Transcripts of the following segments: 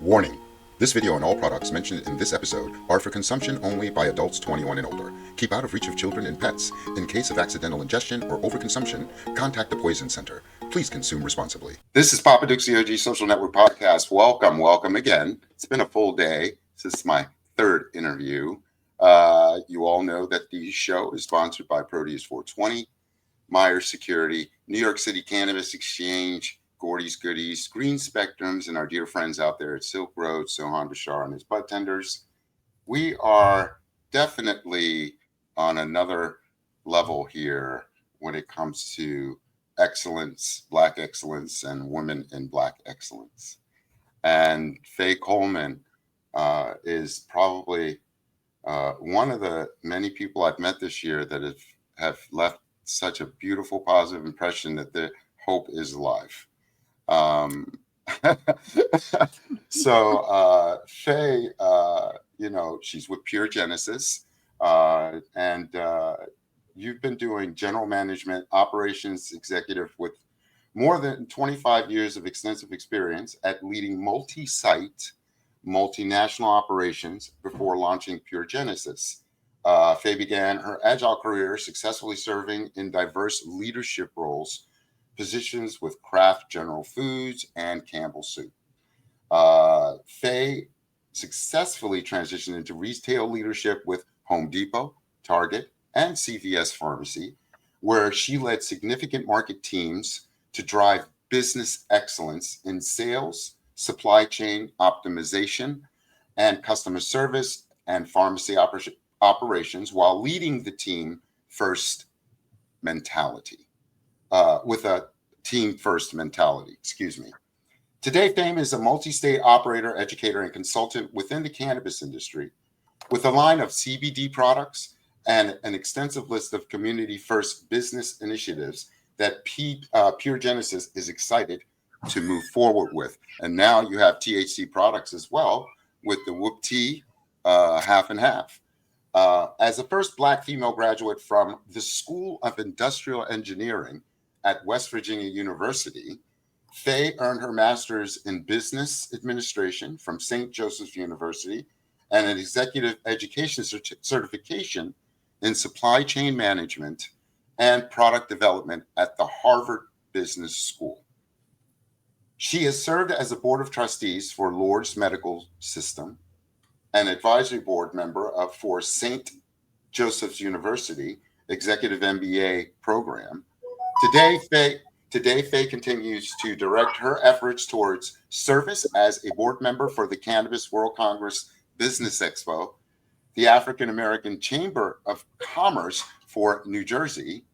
Warning: this video and all products mentioned in this episode are for consumption only by adults 21 and older. Keep out of reach of children and pets. In case of accidental ingestion or overconsumption, contact the Poison Center. Please consume responsibly. This is Papa Duke's the OG Social Network Podcast. Welcome again. It's been a full day. This is my third interview. You all know that the show is sponsored by Proteus 420, Myers Security, New York City Cannabis Exchange, Gordy's Goodies, Green Spectrums, and our dear friends out there at Silk Road, Sohan Bashar and his bud tenders. We are definitely on another level here when it comes to excellence, Black excellence, and women in Black excellence. And Faye Coleman is probably one of the many people I've met this year that have left such a beautiful, positive impression that the hope is alive. So Faye, she's with Pure Genesis, and you've been doing general management, operations executive with more than 25 years of extensive experience at leading multi-site, multinational operations before launching Pure Genesis. Faye began her agile career successfully serving in diverse leadership roles, positions with Kraft General Foods and Campbell Soup. Faye successfully transitioned into retail leadership with Home Depot, Target, and CVS Pharmacy, where she led significant market teams to drive business excellence in sales, supply chain optimization, and customer service and pharmacy operations while leading the team first mentality. With a team first mentality, Today, Faye is a multi-state operator, educator, and consultant within the cannabis industry with a line of CBD products and an extensive list of community first business initiatives that Pure Genesis is excited to move forward with. And now you have THC products as well with the Whoop Tea half and half. As the first Black female graduate from the School of Industrial Engineering at West Virginia University, Faye earned her master's in business administration from St. Joseph's University and an executive education certification in supply chain management and product development at the Harvard Business School. She has served as a board of trustees for Lourdes Medical System, an advisory board member for St. Joseph's University Executive MBA program. Today, Faye continues to direct her efforts towards service as a board member for the Cannabis World Congress Business Expo, the African American Chamber of Commerce for New Jersey,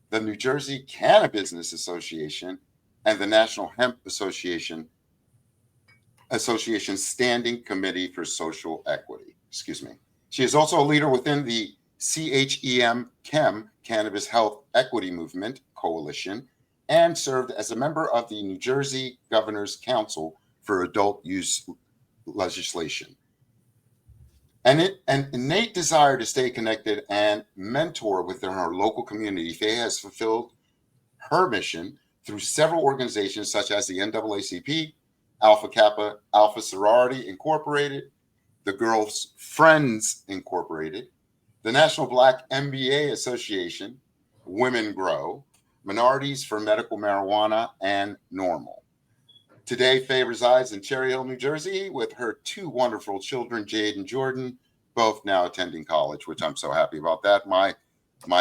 the New Jersey Cannabis Association, and the National Hemp Association Standing Committee for Social Equity. She is also a leader within the CHEM Cannabis Health Equity Movement Coalition and served as a member of the New Jersey Governor's Council for Adult Use Legislation. And an innate desire to stay connected and mentor within her local community, Faye has fulfilled her mission through several organizations such as the NAACP, Alpha Kappa Alpha Sorority Incorporated, the Girls Friends Incorporated, the National Black MBA Association, Women Grow, Minorities for Medical Marijuana, and Normal. Today, Faye resides in Cherry Hill, New Jersey, with her two wonderful children, Jade and Jordan, both now attending college, which I'm so happy about that. My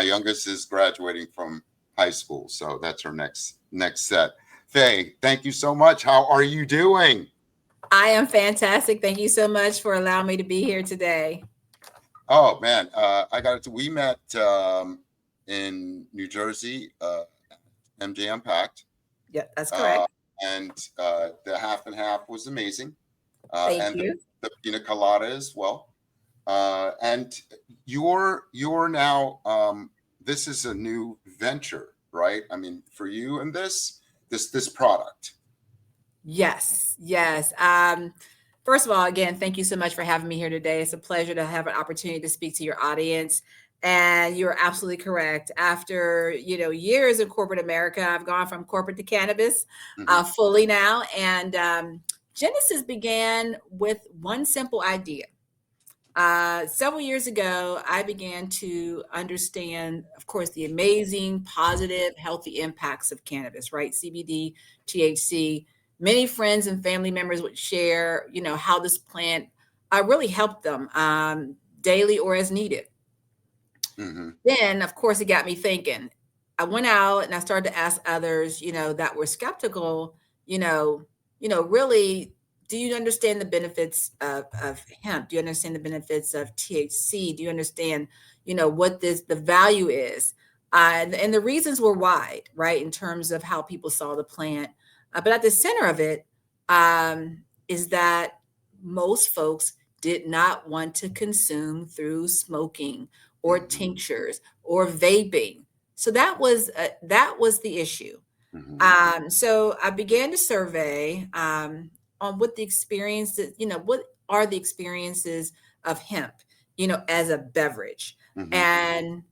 youngest is graduating from high school, so that's her next set. Faye, thank you so much. How are you doing? I am fantastic. Thank you so much for allowing me to be here today. Oh man, we met in New Jersey, MJ Unpacked. Yeah, that's correct. And the half and half was amazing. Thank you. The pina colada as well. And you're now this is a new venture, right? I mean, for you and this product. Yes. First of all, again, thank you so much for having me here today. It's a pleasure to have an opportunity to speak to your audience. And you're absolutely correct. After, years in corporate America, I've gone from corporate to cannabis fully now. And Genesis began with one simple idea. Several years ago, I began to understand, of course, the amazing, positive, healthy impacts of cannabis, right? CBD, THC. Many friends and family members would share, how this plant really helped them daily or as needed. Mm-hmm. Then, of course, it got me thinking. I went out and I started to ask others, that were skeptical, you know, really, do you understand the benefits of hemp? Do you understand the benefits of THC? Do you understand, what the value is? And the reasons were wide, right, in terms of how people saw the plant. But at the center of it is that most folks did not want to consume through smoking or Mm-hmm. tinctures or vaping. So that was the issue. Mm-hmm. So I began to survey on what the experiences, what are the experiences of hemp, as a beverage, Mm-hmm. and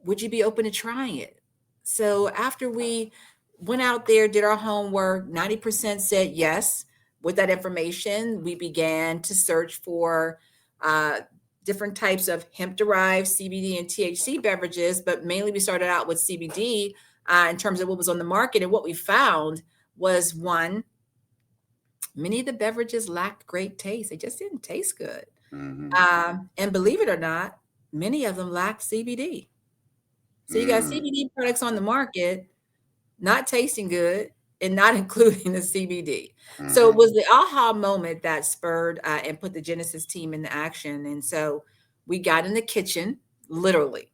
would you be open to trying it? So after we went out there, did our homework, 90% said yes. With that information, we began to search for uh, different types of hemp derived CBD and THC beverages, but mainly we started out with CBD in terms of what was on the market. And what we found was one, many of the beverages lacked great taste, they just didn't taste good. Mm-hmm. And believe it or not, many of them lacked CBD. So you got CBD products on the market, not tasting good and not including the CBD. So it Mm-hmm. was the aha moment that spurred and put the Genesis team into action. And so we got in the kitchen, literally,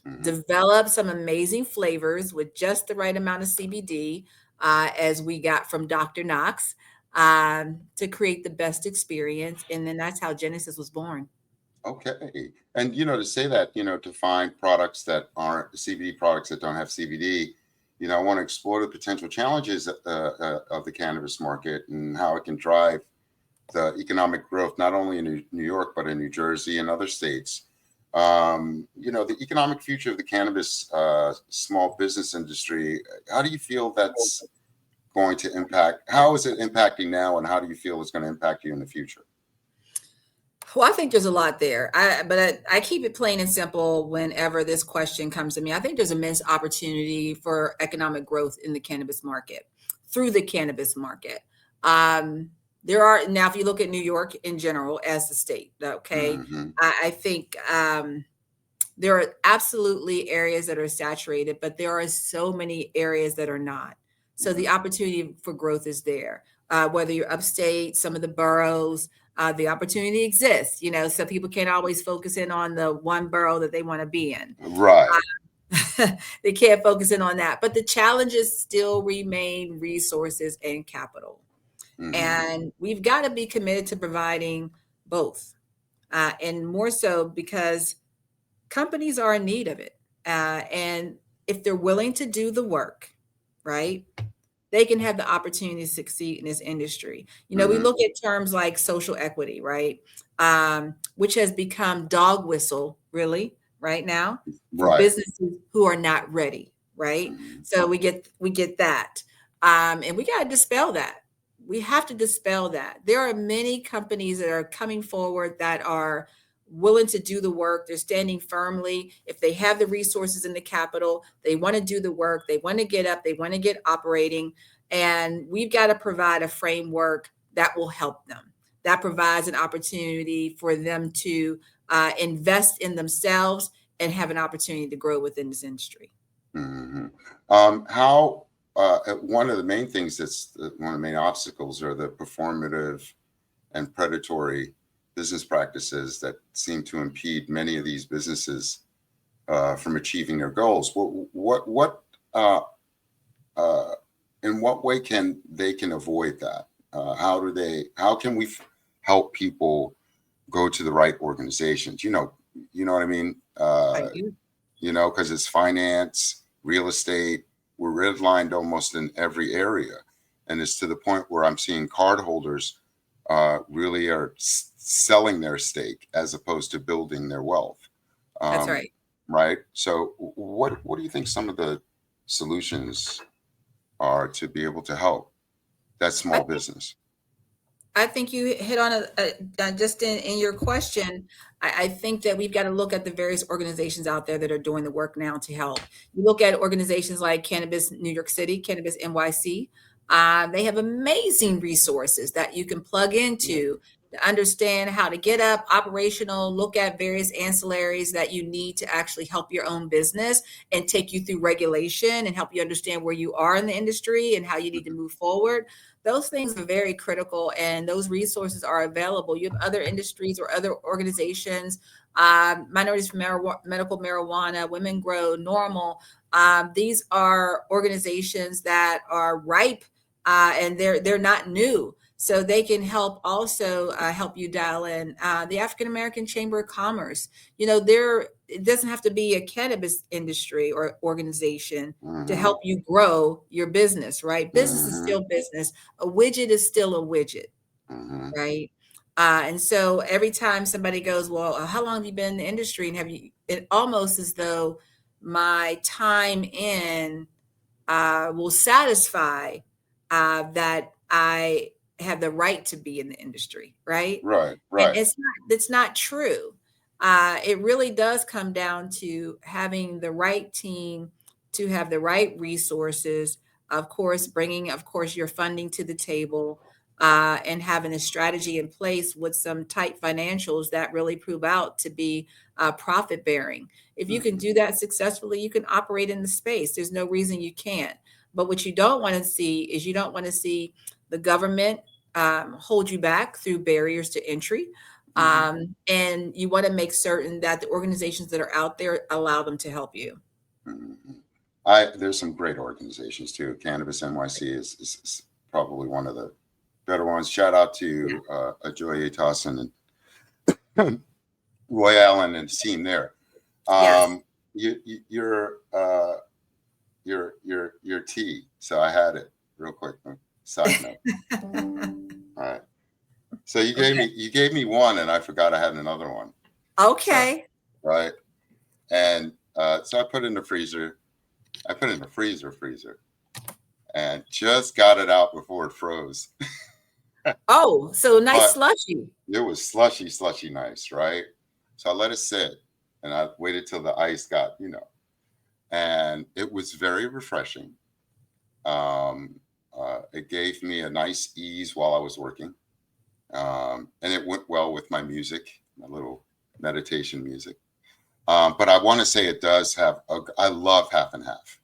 Mm-hmm. developed some amazing flavors with just the right amount of CBD, as we got from Dr. Knox, to create the best experience. And then that's how Genesis was born. Okay. And to say that, to find products that aren't CBD products that don't have CBD, I want to explore the potential challenges of the cannabis market and how it can drive the economic growth, not only in New York, but in New Jersey and other states. The economic future of the cannabis small business industry, how do you feel that's going to impact? How is it impacting now, and how do you feel it's going to impact you in the future? Well, I think there's a lot there. But I keep it plain and simple whenever this question comes to me. I think there's immense opportunity for economic growth in the cannabis market through the cannabis market. There are now, if you look at New York in general as the state, okay, Mm-hmm. I think there are absolutely areas that are saturated, but there are so many areas that are not. So Mm-hmm. the opportunity for growth is there. Whether you're upstate, some of the boroughs, the opportunity exists, so people can't always focus in on the one borough that they want to be in. Right. They can't focus in on that. But the challenges still remain resources and capital. Mm-hmm. And we've got to be committed to providing both. And more so because companies are in need of it. And if they're willing to do the work, right, they can have the opportunity to succeed in this industry. We Mm-hmm. look at terms like social equity, right, which has become dog whistle, really, right now for Right. businesses who are not ready, right? Mm-hmm. So we get that, and we got to dispel that. We have to dispel that. There are many companies that are coming forward that are willing to do the work. They're standing firmly. If they have the resources and the capital, they want to do the work. They want to get up. They want to get operating. And we've got to provide a framework that will help them, that provides an opportunity for them to invest in themselves and have an opportunity to grow within this industry. Mm-hmm. How one of the main things that's one of the main obstacles are the performative and predatory business practices that seem to impede many of these businesses from achieving their goals. What uh, in what way can avoid that? How can we help people go to the right organizations? You know what I mean? I do. Because it's finance, real estate. We're redlined almost in every area. And it's to the point where I'm seeing cardholders really are selling their stake as opposed to building their wealth. That's Um, right. right. So, what do you think some of the solutions are to be able to help that I small think business? I think you hit on just in your question. I think that we've got to look at the various organizations out there that are doing the work now to help. You look at organizations like Cannabis New York City, Cannabis NYC. They have amazing resources that you can plug Yeah. into to understand how to get up operational, look at various ancillaries that you need to actually help your own business and take you through regulation and help you understand where you are in the industry and how you need to Mhm. move forward. Those things are very critical, and those resources are available. You have other industries or other organizations, minorities for medical marijuana, women grow normal. These are organizations that are ripe, and they're not new, so they can help also help you dial in the African American Chamber of Commerce. There, it doesn't have to be a cannabis industry or organization to Mhm. help you grow your business, right? Business is Mhm. still business. A widget is still a widget, Mhm. right? And so every time somebody goes, well, how long have you been in the industry? And have you, it almost as though my time in will satisfy that I have the right to be in the industry, right? Right. And Right. it's not true. It really does come down to having the right team, to have the right resources, of course, bringing, of course, your funding to the table, and having a strategy in place with some tight financials that really prove out to be profit bearing. If you can Mhm. do that successfully, you can operate in the space. There's no reason you can't. But what you don't want to see is you don't want to see the government hold you back through barriers to entry. Mhm. And you want to make certain that the organizations that are out there allow them to help you. Mhm. I There's some great organizations too. Cannabis NYC is probably one of the better ones. Shout out Yeah. to Ajoy Tossin and Roy Allen and the team there. Yes. Um, you're your tea. So I had it real quick. Side note. All right. So Okay. you gave me one, and I forgot I had another one. So Okay. right, and so I put it in the freezer. I put it in the freezer, and just got it out before it froze. Oh, so nice But slushy. it was slushy nice, right? So I let it sit, and I waited till the ice got, and it was very refreshing. Um, it gave me a nice ease while I was working, and it went well with my music, my little meditation music. But I want to say it does have. I love half and half.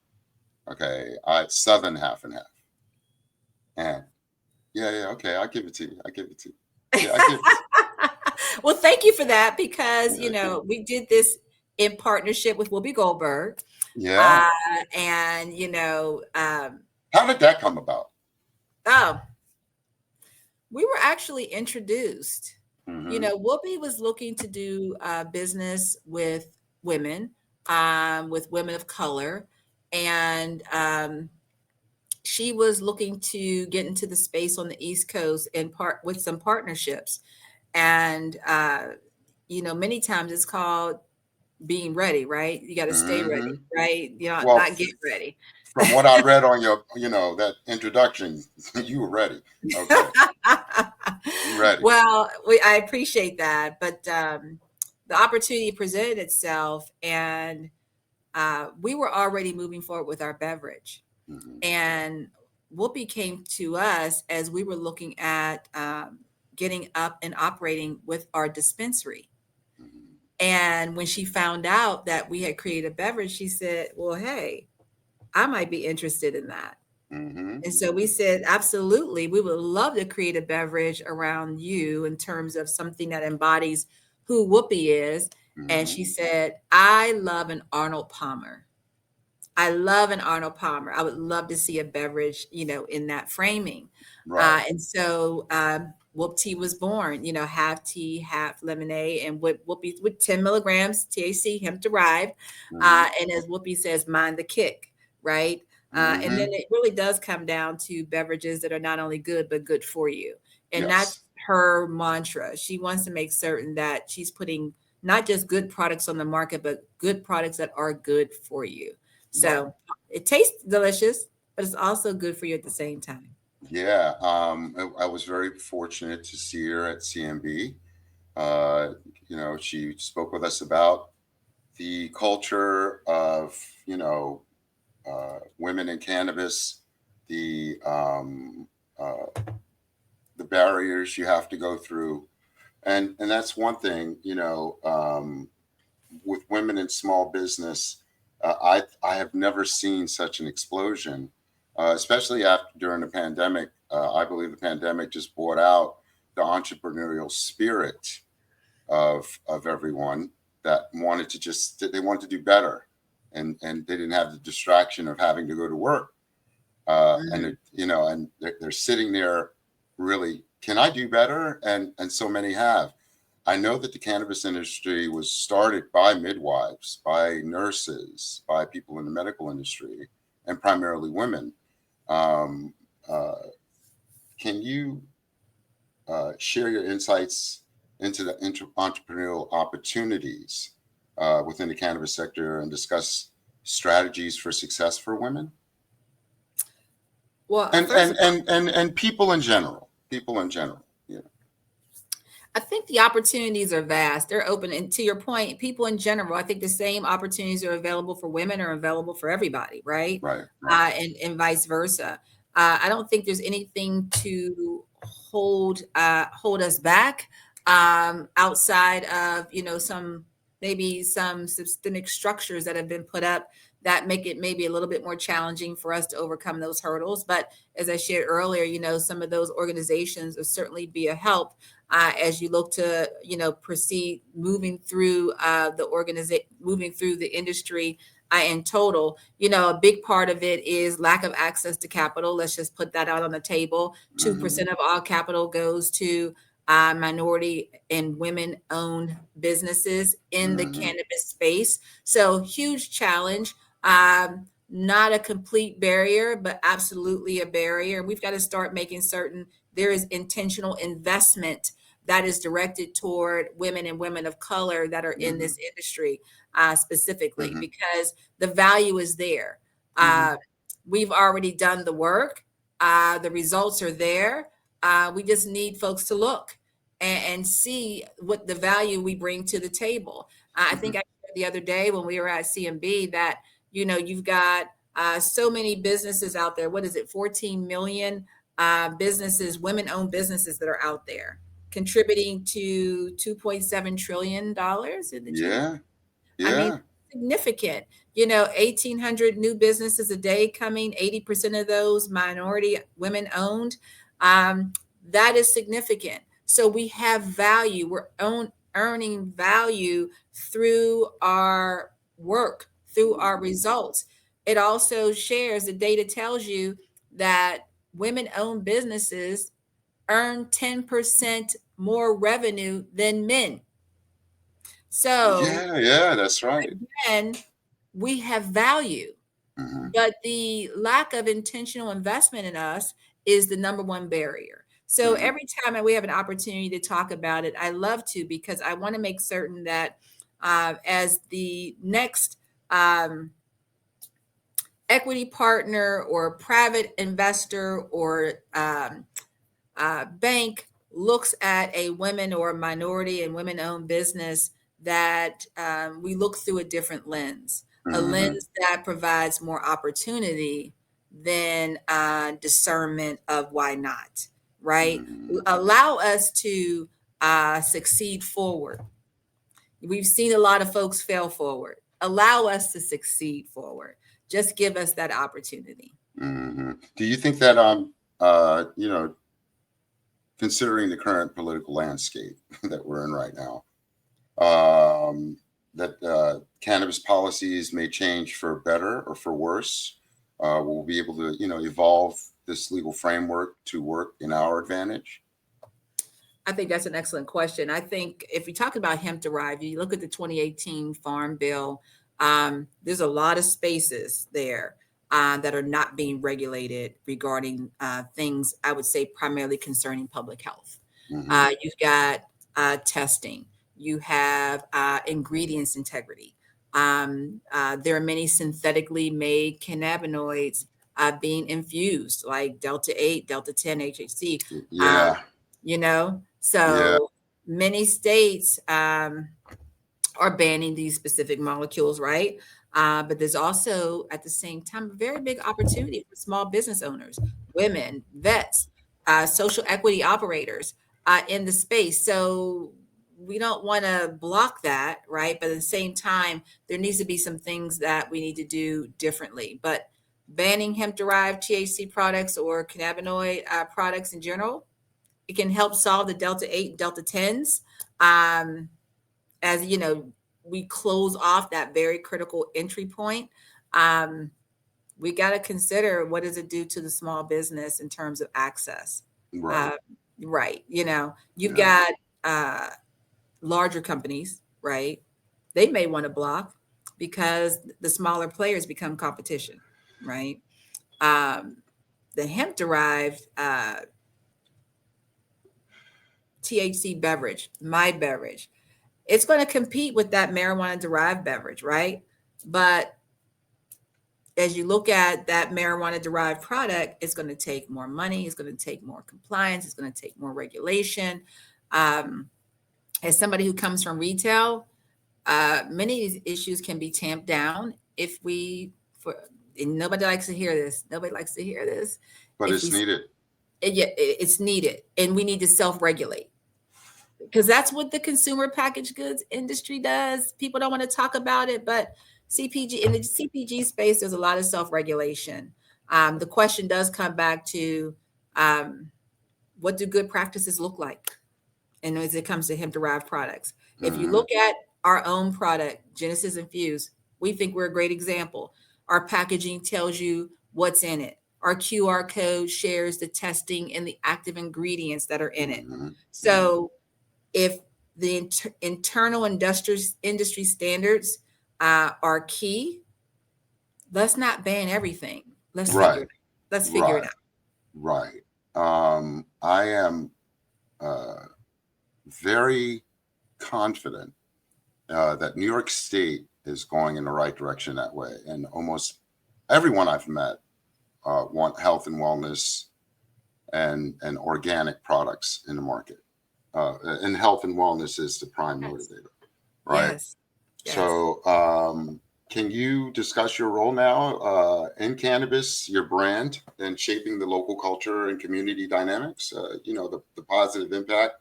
Okay, Southern half and half. And yeah, okay, I'll give it to you. I give it to you. Yeah, I give it to Well, thank you for that you. because, Yeah, I give it. we did this in partnership with Whoopi Goldberg. Yeah. Uh, and, How did that come about? oh, we were actually introduced. Mm-hmm. Whoopi was looking to do business with women of color, and she was looking to get into the space on the East Coast and part with some partnerships. And many times it's called being ready, right? You got to stay Mm-hmm. ready, right? Well, Not get ready. from what I read on your, that introduction, you were ready. Okay, you ready. Well, I appreciate that, but the opportunity presented itself, and we were already moving forward with our beverage. Mm-hmm. And Whoopi came to us as we were looking at getting up and operating with our dispensary. Mm-hmm. And when she found out that we had created a beverage, she said, well, hey, I might be interested in that. Mm-hmm. And so we said, absolutely, we would love to create a beverage around you in terms of something that embodies who Whoopi is. And Mm-hmm. she said, I love an Arnold Palmer. I love an Arnold Palmer. I would love to see a beverage, in that framing. Right. And so Whoop Tea was born, half tea, half lemonade, and with Whoopi with 10 milligrams THC, hemp derived. Mm-hmm. And as Whoopi says, mind the kick, right? And then Mm-hmm. it really does come down to beverages that are not only good, but good for you. And that's Yes. her mantra. She wants to make certain that she's putting not just good products on the market, but good products that are good for you. Right. So it tastes delicious, but it's also good for you at the same time. Yeah, I was very fortunate to see her at CMB. Uh, she spoke with us about the culture of, women in cannabis, the the barriers you have to go through, and that's one thing. With women in small business, I have never seen such an explosion, especially after during the pandemic. I believe the pandemic just brought out the entrepreneurial spirit of everyone that wanted to just they wanted to do better, and they didn't have the distraction of having to go to work, and Mhm. they're sitting there, really, can I do better? And so many have. I know that the cannabis industry was started by midwives, by nurses, by people in the medical industry, and primarily women. Um, uh, can you share your insights into the entrepreneurial opportunities within the cannabis sector and discuss strategies for success for women Well, and first of all, people in general? People in general. Yeah. I think the opportunities are vast. They're open. And to your point, people in general, I think the same opportunities are available for women are available for everybody, right? Right. Right. And vice versa. I don't think there's anything to hold us back outside of some maybe some systemic structures that have been put up that make it maybe a little bit more challenging for us to overcome those hurdles. But as I shared earlier, some of those organizations will certainly be a help as you look to proceed moving through the organization, moving through the industry in total. A big part of it is lack of access to capital. Let's just put that out on the table. 2% Mm-hmm. of all capital goes to minority and women owned businesses in the Mm-hmm. cannabis space. So huge challenge. Not a complete barrier, but absolutely a barrier. We've got to start making certain there is intentional investment that is directed toward women and women of color that are in Mm-hmm. this industry specifically, Mm-hmm. because the value is there. Mm-hmm. Uh, we've already done the work. The results are there. We just need folks to look and see what the value we bring to the table. I Mm-hmm. think I shared the other day when we were at CMB that, you've got so many businesses out there. What is it? 14 million businesses, women-owned businesses that are out there contributing to $2.7 trillion in the GDP. Yeah. I mean, Yeah. significant. 1,800 new businesses a day coming, 80% of those minority women owned. Um, that is significant. So we have value. Earning value through our work, through our results. It also shares the data tells you that women owned businesses earn 10% more revenue than men. So Yeah. Yeah. That's right. again, we have value, Mm-hmm. but the lack of intentional investment in us is the number one barrier. So Mm-hmm. every time that we have an opportunity to talk about it, I love to, because I want to make certain that as the next um, equity partner or private investor or bank looks at a women or minority and women owned business, that we look through a different lens, a Mm-hmm. lens that provides more opportunity than discernment of why not, right? Mm-hmm. Allow us to succeed forward. We've seen a lot of folks fail forward. Allow us to succeed forward. Just give us that opportunity. Mm-hmm. Do you think that considering the current political landscape that we're in right now, that cannabis policies may change for better or for worse? We'll be able to, evolve this legal framework to work in our advantage. I think that's an excellent question. I think if we talk about hemp derived, you look at the 2018 Farm Bill, there's a lot of spaces there that are not being regulated regarding things, I would say, primarily concerning public health. Mm-hmm. You've got testing, you have ingredients integrity. There are many synthetically made cannabinoids being infused, like Delta 8, Delta 10 HHC. Um, Yeah. Yeah. so many states are banning these specific molecules, right? But there's also, at the same time, a very big opportunity for small business owners, women, vets, social equity operators in the space. So we don't want to block that, right? But at the same time, there needs to be some things that we need to do differently. But banning hemp-derived THC products or cannabinoid products in general, it can help solve the Delta 8, Delta 10s. Um, as we close off that very critical entry point, um, we got to consider what does it do to the small business in terms of access. Right. uh, right, you've Yeah. got uh, larger companies, right? They may want to block because the smaller players become competition, right? um, the hemp derived THC beverage, my beverage, it's going to compete with that marijuana derived beverage, right? But as you look at that marijuana derived product, it's going to take more money, it's going to take more compliance, it's going to take more regulation. Um, as somebody who comes from retail, many of these issues can be tamped down if we, for and nobody likes to hear this. Nobody likes to hear this. But If it's we, needed. yeah, it's needed, and we need to self regulate because that's what the consumer packaged goods industry does. People don't want to talk about it, but CPG in the CPG space, there's a lot of self-regulation. The question does come back to um, what do good practices look like? And as it comes to hemp-derived products, if you Hmm. look at our own product, Genesis Infused, we think we're a great example. Our packaging tells you what's in it. Our QR code shares the testing and the active ingredients that are in it. Hmm. Hmm. So if the internal industry standards are key, let's not ban everything. Let's figure Right. it out. Let's figure it Right. out. Right. I am uh, very confident that New York State is going in the right direction that way, and almost everyone I've met want health and wellness and organic products in the market. And health and wellness is the prime Yes. motivator, right? Yes. Yes. So, can you discuss your role now in cannabis, your brand, and shaping the local culture and community dynamics? The positive impact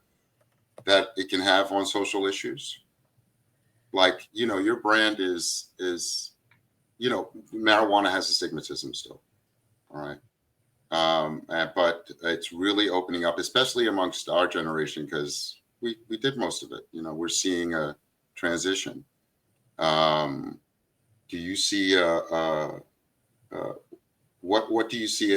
that it can have on social issues. Like, your brand is marijuana has a stigmatism still. All right. But it's really opening up, especially amongst our generation, because we did most of it. We're seeing a transition. Um, do you see uh, what do you see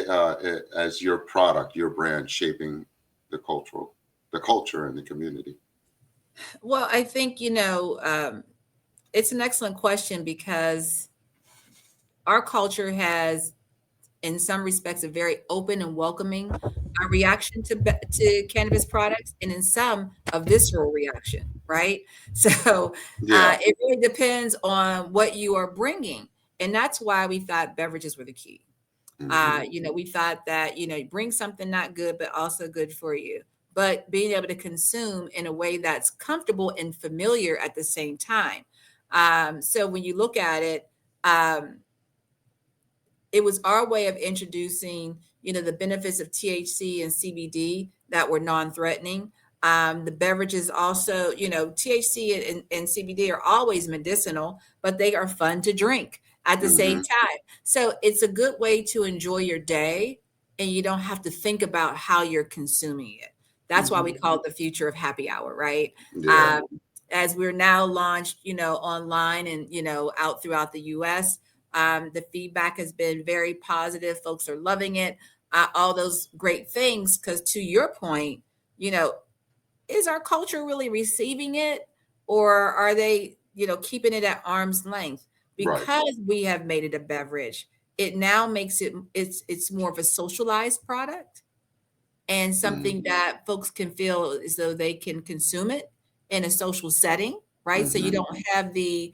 as your product, your brand shaping the culture and the community? Well, I think, it's an excellent question because our culture has, in some respects, a very open and welcoming reaction to cannabis products, and in some, a visceral reaction, right? So Yeah. it really depends on what you are bringing, and that's why we thought beverages were the key. Hmm. We thought that, bring something not good, but also good for you. But being able to consume in a way that's comfortable and familiar at the same time. So when you look at it, um, it was our way of introducing, the benefits of THC and CBD that were non-threatening. The beverages also, THC and CBD are always medicinal, but they are fun to drink at the same Hmm. time. So it's a good way to enjoy your day, and you don't have to think about how you're consuming it. That's why we Hmm. call it the future of happy hour, right? Yeah. Um, as we're now launched, online and, out throughout the US, the feedback has been very positive. Folks are loving it, all those great things. Because to your point, you know, is our culture really receiving it, or are they, keeping it at arm's length? Right. Because we have made it a beverage, it now makes it's more of a socialized product and something Mm-hmm. that folks can feel as though they can consume it in a social setting, right? So you don't have the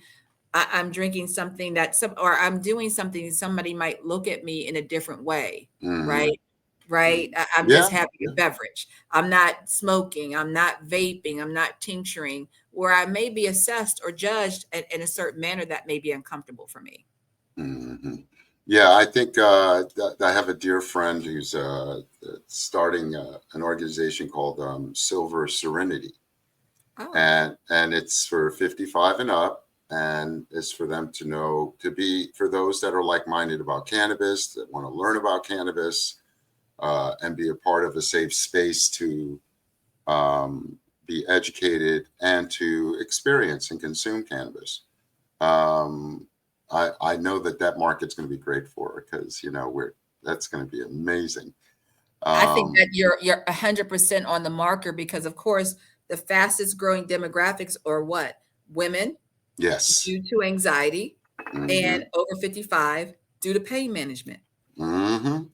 I'm drinking something that or I'm doing something somebody might look at me in a different way, Hmm. right? Right. I'm just Yeah. having a Yeah. beverage. I'm not smoking. I'm not vaping. I'm not tincturing, where I may be assessed or judged in a certain manner that may be uncomfortable for me. Hmm. Yeah, I think I have a dear friend who's starting an organization called Silver Serenity, Oh, and it's for 55 and up, and it's for them to know, to be for those that are like-minded about cannabis, that want to learn about cannabis, and be a part of a safe space to um, be educated and to experience and consume cannabis. um, I know that market's going to be great for her, because that's going to be amazing. I think Um, that you're 100% on the marker, because of course the fastest growing demographics are what? Women, yes. due to anxiety, Hmm. and over 55 due to pain management. Hmm.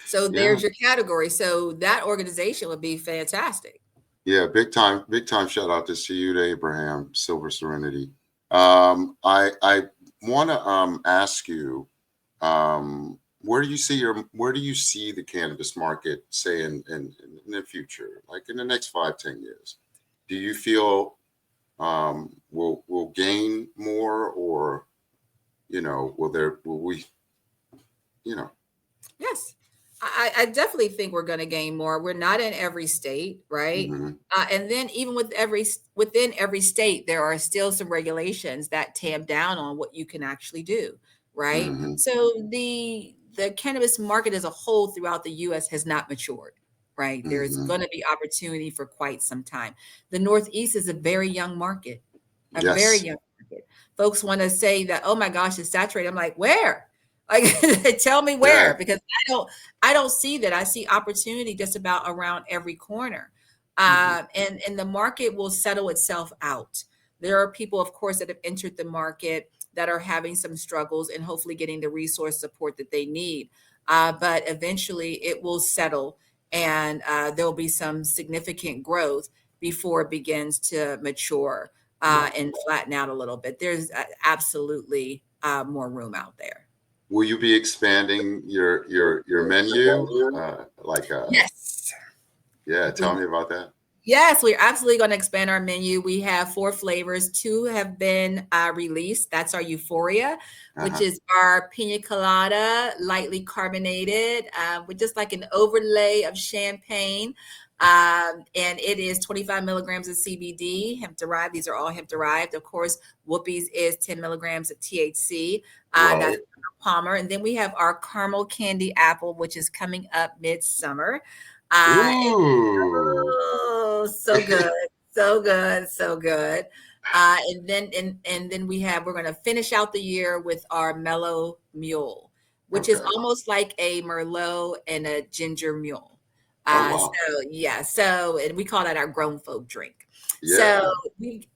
So Yeah. there's your category. So that organization would be fantastic. Yeah. Big time shout out to see you to Abraham, Silver Serenity. I want to ask you, where do you see the cannabis market, say, in the future, like in the next 5, 10 years? Do you feel will gain more, or will we, you know Yes. I definitely think we're going to gain more. We're not in every state, right? hmm And then even within every state, there are still some regulations that tamp down on what you can actually do, right? hmm So the cannabis market as a whole throughout the U.S. has not matured, right? There's hmm going to be opportunity for quite some time. The Northeast is a very young market, a very yes. young market. Folks want to say that, oh my gosh, it's saturated. I'm like, where? Like, tell me Yeah. where, because I don't see that. I see opportunity just about around every corner. hmm And the market will settle itself out. There are people, of course, that have entered the market that are having some struggles and hopefully getting the resource support that they need. But eventually it will settle, and there'll be some significant growth before it begins to mature Right. and flatten out a little bit. There's absolutely more room out there. Will you be expanding your menu? Yes. Yeah, tell We me about that. Yes, we're absolutely going to expand our menu. We have 4 flavors. 2 have been released. That's our Euphoria, which Uh-huh. is our pina colada, lightly carbonated, with just like an overlay of champagne. And it is 25 milligrams of CBD, hemp derived. These are all hemp derived. Of course, Whoopies is 10 milligrams of THC. That's Right. Palmer. And then we have our caramel candy apple, which is coming up midsummer. And Ooh. oh, so good, so good, so good. And then we're going to finish out the year with our mellow mule, which is Okay. almost like a merlot and a ginger mule. Oh So wow. yeah, so and we call that our grown folk drink. So Yeah. we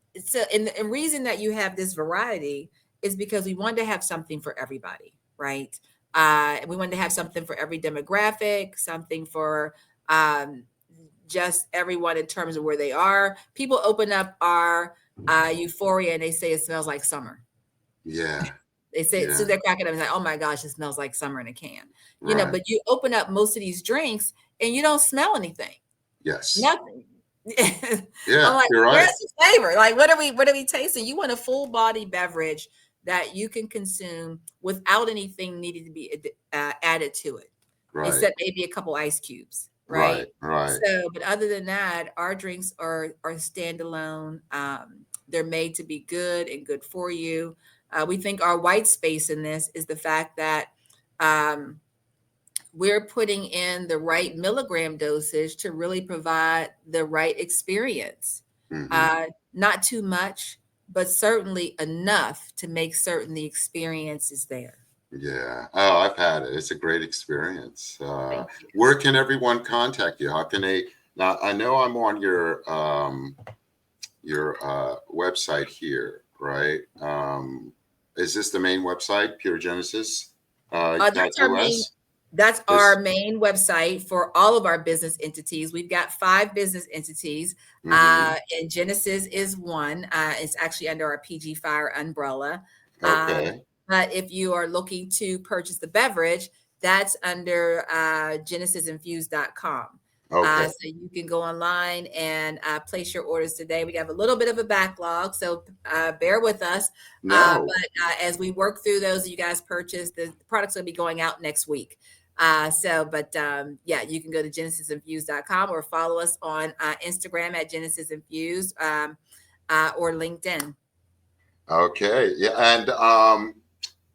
and the reason that you have this variety is because we wanted to have something for everybody, right? We wanted to have something for every demographic, something for um, just everyone in terms of where they are. People open up our Euphoria and they say it smells like summer. Yeah. They say, so Yeah. they're cracking up and like, oh my gosh, it smells like summer in a can. Right. But you open up most of these drinks and you don't smell anything, Yes. nothing. I'm Yeah, like, you're where's right. the flavor? Like, what are we tasting? You want a full body beverage that you can consume without anything needing to be added to it, Right. except maybe a couple ice cubes, right? Right. Right. So, but other than that, our drinks are standalone. They're made to be good and good for you. We think our white space in this is the fact that um, we're putting in the right milligram dosage to really provide the right experience. Hmm. Not too much, but certainly enough to make certain the experience is there. Yeah. Oh, I've had it. It's a great experience. Thank you. Where can everyone contact you? How can they? Now, I know I'm on your website here, right? Is this the main website, Pure Genesis That's our main. .us? That's our This. main website for all of our business entities. We've got 5 business entities, Mm-hmm. and Genesis is one. It's actually under our PG Fire umbrella. Um, Okay. but if you are looking to purchase the beverage, that's under genesisinfused.com. Okay. So you can go online and place your orders today. We have a little bit of a backlog, so bear with us. No. But as we work through those that you guys purchased, the products will be going out next week. Yeah, you can go to genesisinfused.com or follow us on Instagram at genesisinfused or LinkedIn. Okay. Yeah. And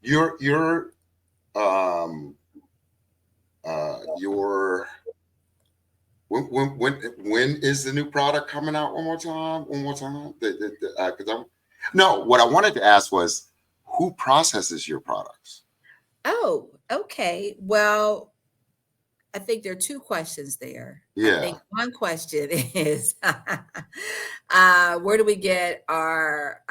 your um your when is the new product coming out? One more time. One more time. 'Cause no, what I wanted to ask was who processes your products? Oh, okay. Well, I think there are 2 questions there. I Yeah. think one question is, where do we get our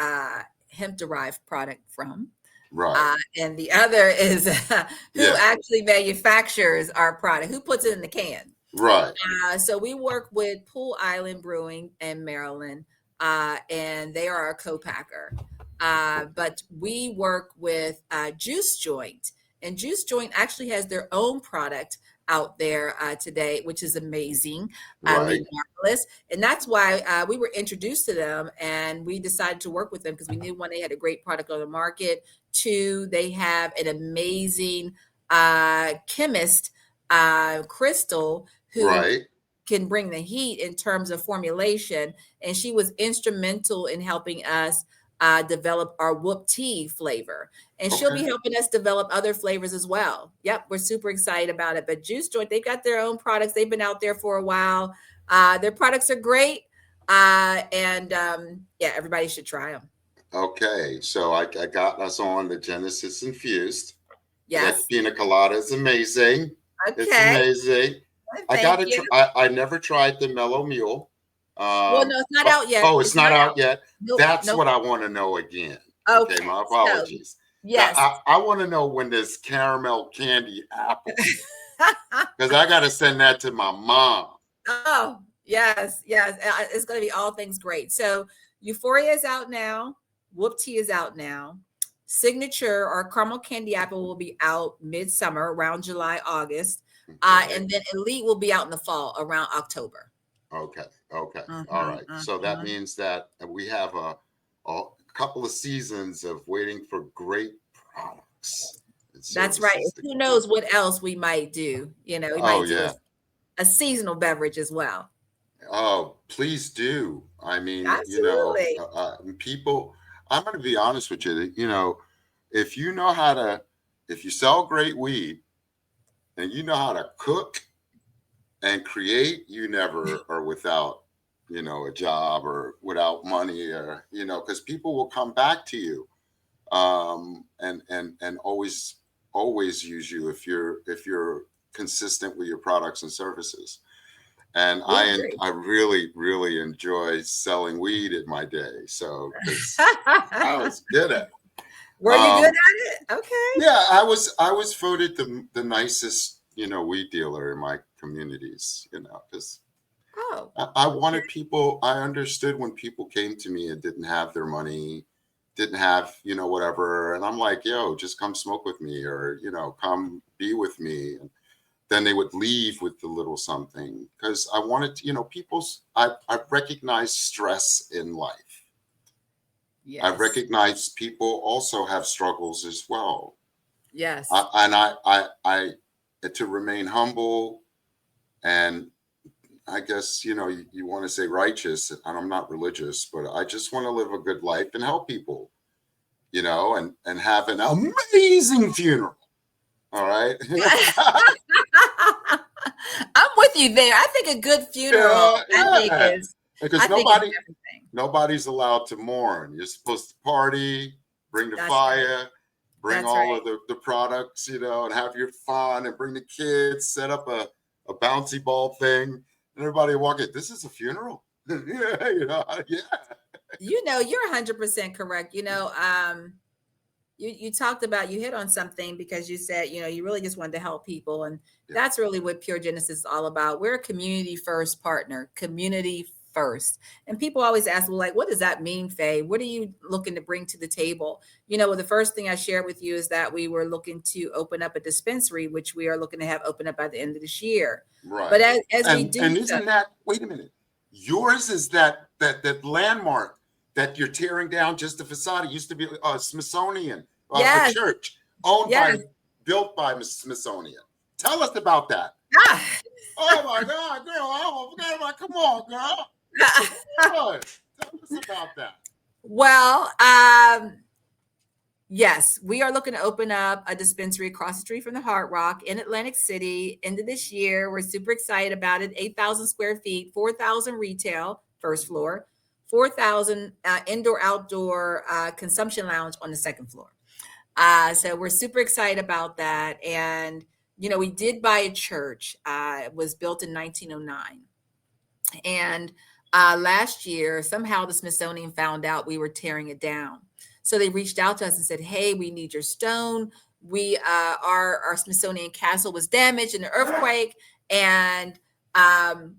hemp-derived product from? Right. And the other is, who Yeah. actually manufactures our product? Who puts it in the can? Right. So we work with Pool Island Brewing in Maryland, and they are our co-packer. But we work with Juice Joint, and Juice Joint actually has their own product out there today, which is amazing, Right. League Marvelous. And that's why we were introduced to them, and we decided to work with them because we knew, one, they had a great product on the market. Two, they have an amazing chemist, Crystal, who Right. can bring the heat in terms of formulation. And she was instrumental in helping us develop our whoop tea flavor. And she'll be Okay. helping us develop other flavors as well. Yep, we're super excited about it. But Juice Joint, they've got their own products. They've been out there for a while. Their products are great. Yeah, everybody should try them. Okay. So I got us on the Genesis infused. That Yes. pina colada is amazing. It's Okay. amazing. I got Thank to you. try. I never tried the Mellow Mule. Well, no, it's not Oh, out yet. oh, it's It's not not out. out yet. Nope. That's Nope. what I want to know again. Okay, Okay. my So, apologies. That yes. I want to know when this caramel candy apple, because I got to send that to my mom. Oh, yes, yes. It's going to be all things great. So, Euphoria is out now. Whoop Tea is out now. Signature or caramel candy apple will be out midsummer around July, August. Okay, And then Elite will be out in the fall around October. okay, okay. All Mhm, right. So that mhm. means that we have a couple of seasons of waiting for great products and That's right. services And to who come out. knows what else we might do? We Oh might do yeah. a seasonal beverage as well. Oh, please do. I mean, Absolutely. people, I'm going to be honest with you. If you know how to, if you sell great weed and you know how to cook and create, you never are without, a job or without money or, because people will come back to you and always use you if you're consistent with your products and services. And We agree. I really enjoy selling weed in my day. So because I was good at it. Were you good at it? Okay. Yeah, I was voted the nicest weed dealer in my communities. Because Oh, I wanted people. I understood when people came to me and didn't have their money, didn't have whatever, and I'm like, yo, just come smoke with me, or come be with me. Then they would leave with the little something because I wanted to, I recognize stress in life. I yes. recognize people also have struggles as well. Yes. And to remain humble and I guess, you want to say righteous, and I'm not religious, but I just want to live a good life and help people, and have an amazing funeral. All right. I'm with you there. I think a good funeral, Yeah, yeah. Because I think it's everything. nobody's allowed to mourn. You're supposed to party, bring the That's right. fire, bring That's all right. of the products, and have your fun and bring the kids, set up a bouncy ball thing, and everybody walk in. This is a funeral. Yeah, yeah. You're 100% correct. you talked about, you hit on something because you said, you really just wanted to help people. And Yeah. that's really what Pure Genesis is all about. We're a community first partner, community first. And people always ask, well, like, what does that mean, Faye? What are you looking to bring to the table? Well, the first thing I shared with you is that we were looking to open up a dispensary, which we are looking to have open up by the end of this year. Right. But as we And do so, isn't that, wait a minute, yours is that landmark that you're tearing down, just the facade. It used to be Smithsonian, a yes, church owned yes. built by Smithsonian. Tell us about that. Ah. Oh my God, girl, I forgot about. Come on, girl. Good. Tell us about that. Well, yes, we are looking to open up a dispensary across the street from the Hard Rock in Atlantic City end of this year. We're super excited about it. 8,000 square feet, 4,000 retail, first floor, 4,000 indoor outdoor consumption lounge on the second floor. So we're super excited about that. And, we did buy a church. It was built in 1909. And last year, somehow the Smithsonian found out we were tearing it down. So they reached out to us and said, "Hey, we need your stone. We our Smithsonian castle was damaged in the earthquake, and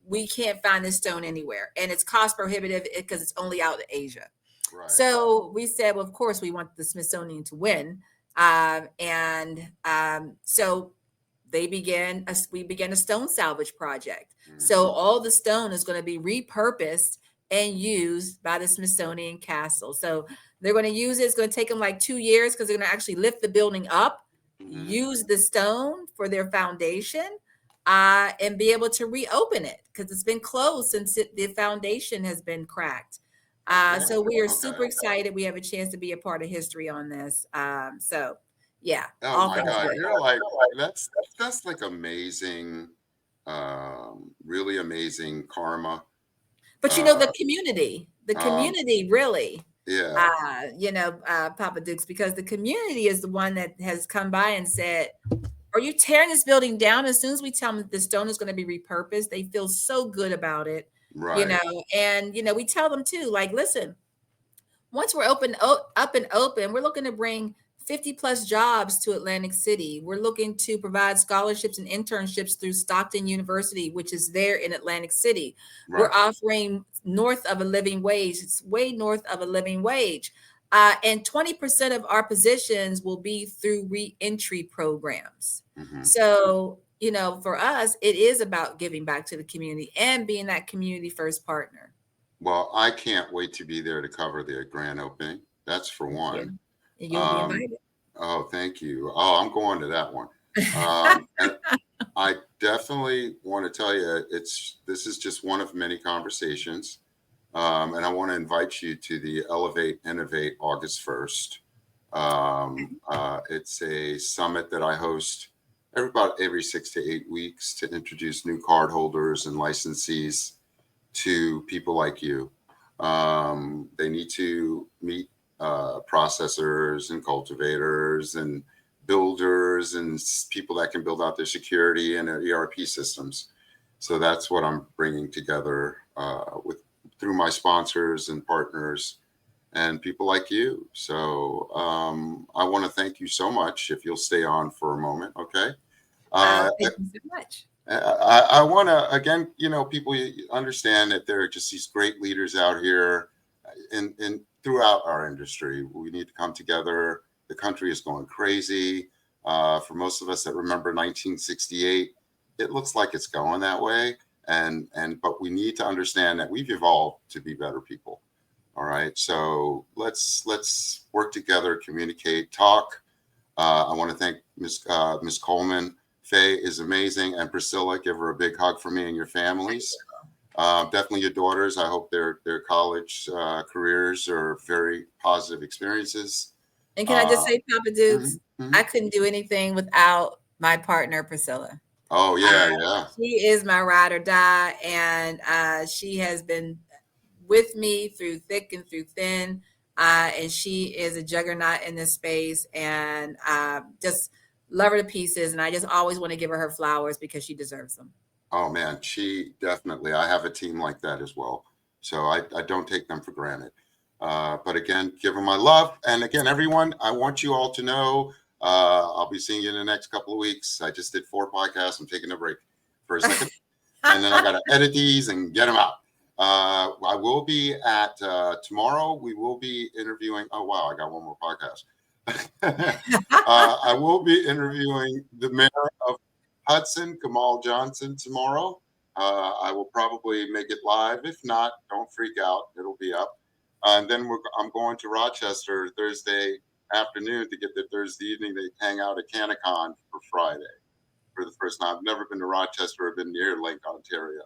we can't find this stone anywhere, and it's cost prohibitive because it's only out in Asia." Right. So we said, well, of course, we want the Smithsonian to win, so we began a stone salvage project. So all the stone is going to be repurposed and used by the Smithsonian Castle. So they're going to use it. It's going to take them like 2 years because they're going to actually lift the building up, use the stone for their foundation, and be able to reopen it because it's been closed since the foundation has been cracked. So we are super excited. We have a chance to be a part of history on this. So yeah, Oh all my things God, good. you're like, that's like amazing, really amazing karma. But Uh, the um, community really, yeah, Papa Dukes, because the community is the one that has come by and said, "Are you tearing this building down?" As soon as we tell them that the stone is going to be repurposed, they feel so good about it, right, And we tell them too, like, listen, once we're up and open, we're looking to bring 50 plus jobs to Atlantic City. We're looking to provide scholarships and internships through Stockton University, which is there in Atlantic City. We're right. offering north of a living wage. It's way north of a living wage. And 20% of our positions will be through reentry programs. Hmm. So, for us, it is about giving back to the community and being that community first partner. Well, I can't wait to be there to cover the grand opening. That's for Thank you. one. And you'll be Um, invited. oh, thank you. Oh, I'm going to that one. And I definitely want to tell you, this is just one of many conversations. And I want to invite you to the Elevate Innovate August 1st. It's a summit that I host every 6 to 8 weeks to introduce new cardholders and licensees to people like you. They need to meet processors and cultivators and builders and people that can build out their security and ERP systems. So that's what I'm bringing together with through my sponsors and partners and people like you. So I want to thank you so much. If you'll stay on for a moment, okay? Thank you so much. I want to again, people understand that there are just these great leaders out here, in throughout our industry. We need to come together. The country is going crazy. For most of us that remember 1968, it looks like it's going that way. But we need to understand that we've evolved to be better people. All right. So let's work together, communicate, talk. I want to thank Miss Coleman. Faye is amazing, and Priscilla, give her a big hug for me and your families. Definitely your daughters. I hope their college careers are very positive experiences. And can I just Uh, say, Papa Dukes, mhm, mhm. I couldn't do anything without my partner, Priscilla. Oh Uh, yeah, yeah. she is my ride or die, and she has been with me through thick and through thin. And she is a juggernaut in this space, and just love her to pieces. And I just always want to give her flowers because she deserves them. Oh man, she definitely. I have a team like that as well, so I don't take them for granted. But again, give them my love. And again, everyone, I want you all to know I'll be seeing you in the next couple of weeks. I just did 4 podcasts. I'm taking a break for a second. And then I got to edit these and get them out. I will be at tomorrow. We will be interviewing. Oh, wow. I got one more podcast. I will be interviewing the mayor of Hudson, Kamal Johnson, tomorrow. I will probably make it live. If not, don't freak out. It'll be up. And then I'm going to Rochester Thursday afternoon to get the Thursday evening to hang out at CannaCon for Friday for the first time. I've never been to Rochester. I've been near Lake, Ontario.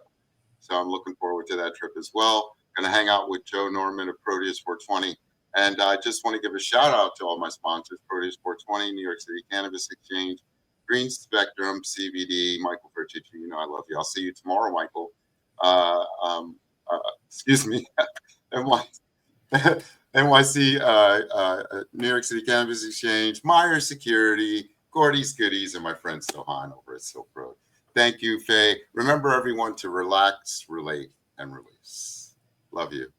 So I'm looking forward to that trip as well. Going to hang out with Joe Norman of Proteus 420. And I just want to give a shout out to all my sponsors, Proteus 420, New York City Cannabis Exchange, Green Spectrum, CBD, Michael Fertucci. You know I love you. I'll see you tomorrow, Michael. Excuse me. NYC, New York City Cannabis Exchange, Meyer Security, Gordy's Goodies, and my friend Sohan over at Silk Road. Thank you, Faye. Remember, everyone, to relax, relate, and release. Love you.